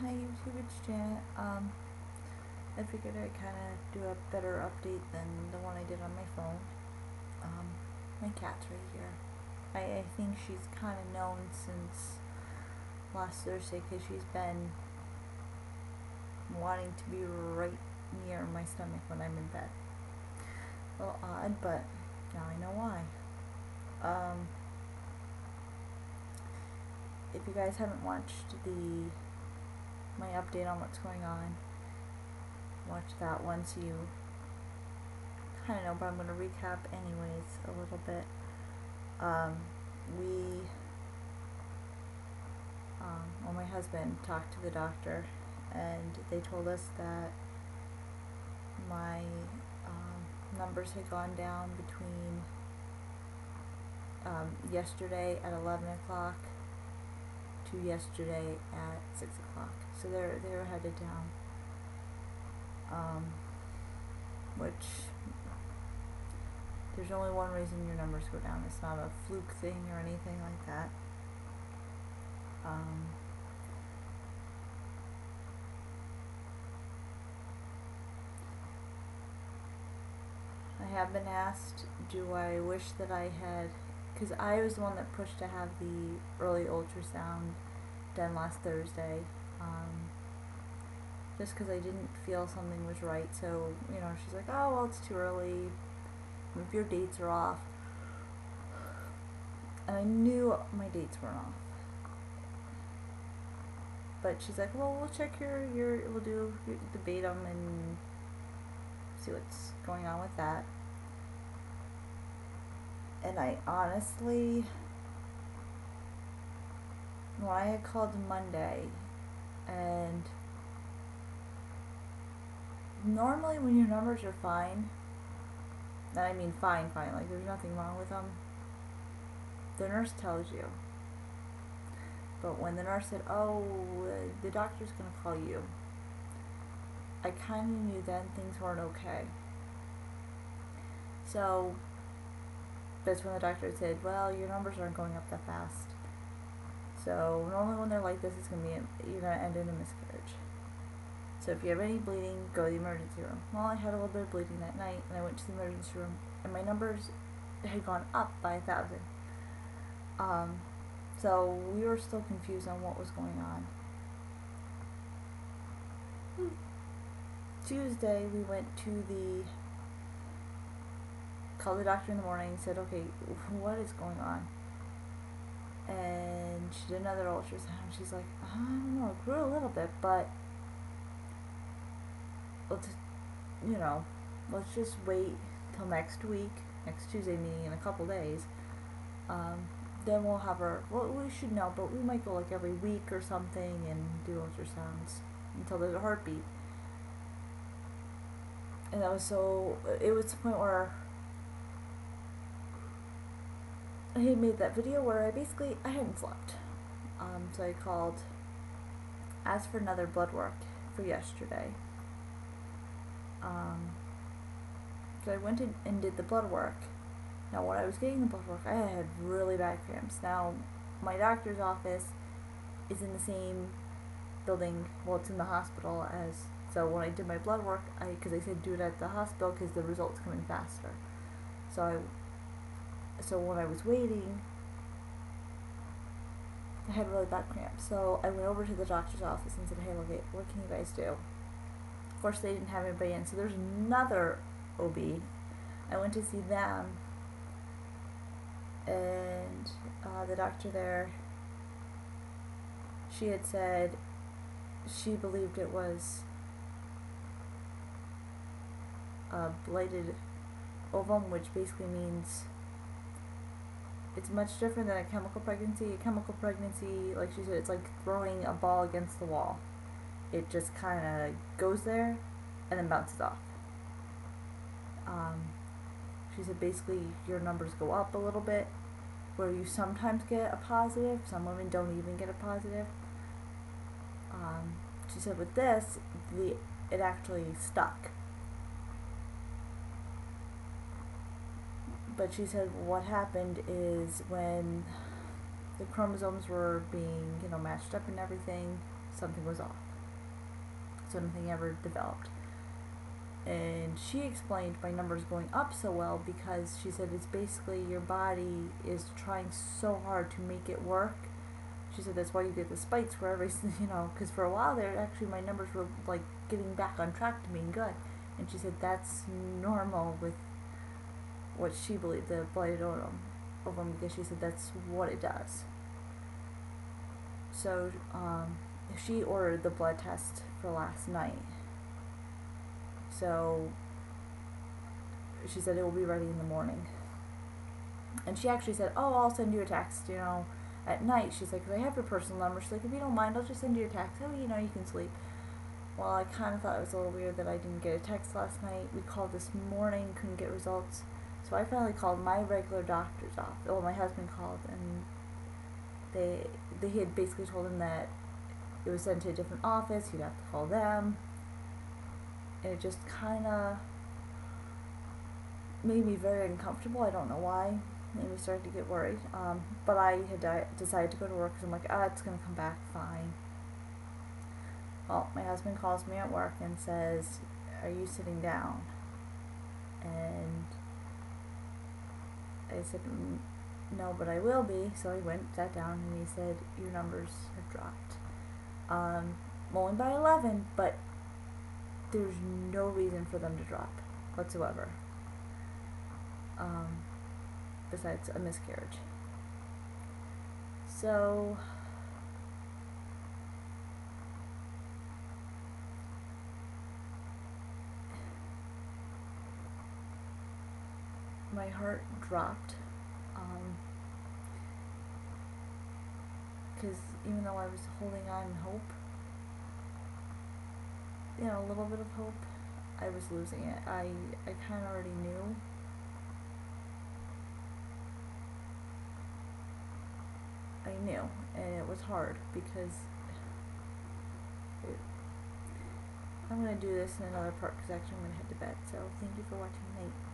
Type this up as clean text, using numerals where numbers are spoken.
Hi YouTube, it's Janet. I figured I'd kind of do a better update than the one I did on my phone. My cat's right here. I think she's kind of known since last Thursday because she's been wanting to be right near my stomach when I'm in bed. A little odd, but now I know why. If you guys haven't watched my update on what's going on, watch that one so you kind of know, but I'm going to recap anyways a little bit. My husband talked to the doctor and they told us that my numbers had gone down between yesterday at 11 o'clock to yesterday at 6 o'clock. So they're headed down. Which there's only one reason your numbers go down. It's not a fluke thing or anything like that. I have been asked, do I wish that I had, because I was the one that pushed to have the early ultrasound done last Thursday, just because I didn't feel something was right. So, she's like, oh, well, it's too early, if your dates are off. And I knew my dates weren't off. But she's like, well, we'll check we'll do the datum and see what's going on with that. And I honestly, when I had called Monday, and normally when your numbers are fine, and I mean fine, like there's nothing wrong with them, the nurse tells you. But when the nurse said, oh, the doctor's going to call you, I kind of knew then things weren't okay. So that's when the doctor said, well, your numbers aren't going up that fast. So normally when they're like this, it's going to be, you're going to end in a miscarriage. So if you have any bleeding, go to the emergency room. Well, I had a little bit of bleeding that night, and I went to the emergency room, and my numbers had gone up by 1,000. So we were still confused on what was going on. Tuesday, we went to called the doctor in the morning and said, okay, what is going on? And she did another ultrasound. She's like, I don't know, it grew a little bit, but let's just wait till next week, next Tuesday meeting in a couple days. Then we'll have we should know, but we might go like every week or something and do ultrasounds until there's a heartbeat. And it was to the point where I had made that video where I hadn't slept. So I called, asked for another blood work for yesterday. So I went in and did the blood work. Now, when I was getting the blood work, I had really bad cramps. Now, my doctor's office is in the same building, well, it's in the hospital so when I did my blood work, because I said do it at the hospital because the results come in faster. So when I was waiting, I had really bad cramps. So I went over to the doctor's office and said, hey, look, what can you guys do? Of course, they didn't have anybody in, so there's another OB. I went to see them, and the doctor there, she had said she believed it was a blighted ovum, which basically means it's much different than a chemical pregnancy. A chemical pregnancy, like she said, it's like throwing a ball against the wall. It just kind of goes there and then bounces off. She said basically your numbers go up a little bit, where you sometimes get a positive. Some women don't even get a positive. She said with this, it actually stuck. But she said what happened is when the chromosomes were being, matched up and everything, something was off. so nothing ever developed. And she explained my numbers going up so well because she said it's basically your body is trying so hard to make it work. She said that's why you get the spikes wherever, because for a while there, actually my numbers were like getting back on track to being good. And she said that's normal with what she believed, the blighted ovum, because she said that's what it does. So she ordered the blood test for last night. So she said it will be ready in the morning. And she actually said, oh, I'll send you a text, at night. She's like, 'cause I have your personal number. She's like, if you don't mind, I'll just send you a text. Oh, you can sleep. Well, I kind of thought it was a little weird that I didn't get a text last night. We called this morning, couldn't get results. So I finally called my regular doctor's office. Well, my husband called, and they had basically told him that it was sent to a different office. He'd have to call them. And it just kind of made me very uncomfortable. I don't know why. Made me start to get worried. But I had decided to go to work because I'm like, it's going to come back fine. Well, my husband calls me at work and says, are you sitting down? And I said, no, but I will be. So I sat down, and he said, your numbers have dropped. Only by 11, but there's no reason for them to drop whatsoever. Besides a miscarriage. So my heart dropped, because even though I was holding on in hope, a little bit of hope, I was losing it. I kind of already knew. And it was hard because I'm going to do this in another part because actually I'm going to head to bed. So thank you for watching. Night.